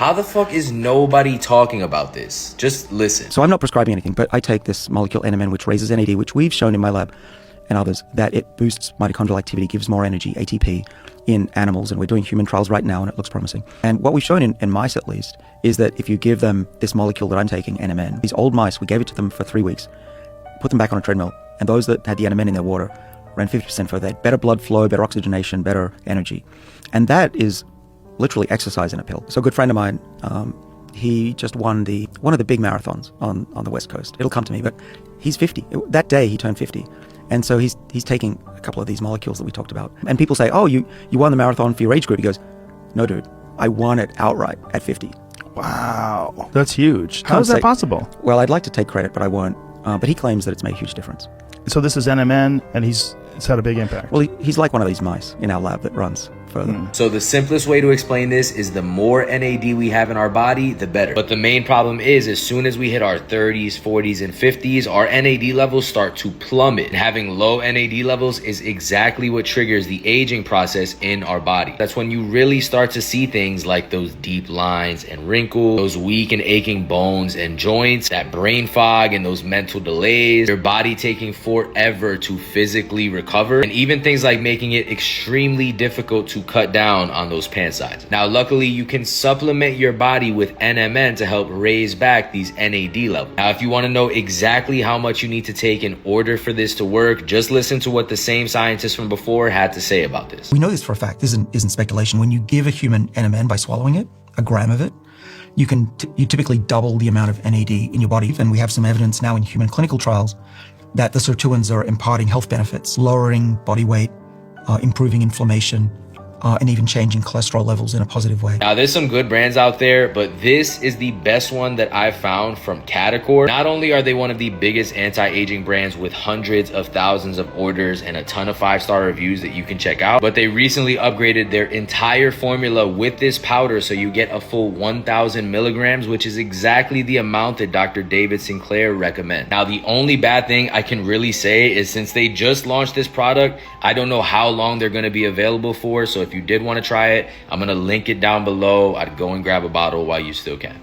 How the fuck is nobody talking about this? Just listen. So I'm not prescribing anything, but I take this molecule NMN, which raises NAD, which we've shown in my lab and others that it boosts mitochondrial activity, gives more energy, ATP, in animals. And we're doing human trials right now, and it looks promising. And what we've shown in mice, at least, is that if you give them this molecule that I'm taking, NMN, these old mice, we gave it to them for 3 weeks, put them back on a treadmill, and those that had the NMN in their water ran 50% further. They had better blood flow, better oxygenation, better energy. And that is literally exercise in a pill. So a good friend of mine, he just won one of the big marathons on the West Coast. It'll come to me, but he's 50. That day he turned 50. And so he's taking a couple of these molecules that we talked about. And people say, oh, you won the marathon for your age group. He goes, no, dude, I won it outright at 50. Wow. That's huge. How is that possible? Well, I'd like to take credit, but I won't. But he claims that it's made a huge difference. So this is NMN, and it's had a big impact. Well, he's like one of these mice in our lab that runs further. So the simplest way to explain this is the more NAD we have in our body, the better. But the main problem is as soon as we hit our 30s, 40s, and 50s, our NAD levels start to plummet. And having low NAD levels is exactly what triggers the aging process in our body. That's when you really start to see things like those deep lines and wrinkles, those weak and aching bones and joints, that brain fog and those mental delays, your body taking forever to physically recover, and even things like making it extremely difficult to cut down on those pant sizes. Now, luckily, you can supplement your body with NMN to help raise back these NAD levels. Now, if you want to know exactly how much you need to take in order for this to work, just listen to what the same scientists from before had to say about this. We know this for a fact. This isn't speculation. When you give a human NMN by swallowing it, a gram of it, you typically double the amount of NAD in your body. And we have some evidence now in human clinical trials that the sirtuins are imparting health benefits, lowering body weight, improving inflammation, and even changing cholesterol levels in a positive way. Now, there's some good brands out there, but this is the best one that I've found from Catacor. Not only are they one of the biggest anti-aging brands with hundreds of thousands of orders and a ton of 5-star reviews that you can check out, but they recently upgraded their entire formula with this powder, so you get a full 1,000 milligrams, which is exactly the amount that Dr. David Sinclair recommends. Now, the only bad thing I can really say is since they just launched this product, I don't know how long they're going to be available for, so if you did want to try it, I'm going to link it down below. I'd go and grab a bottle while you still can.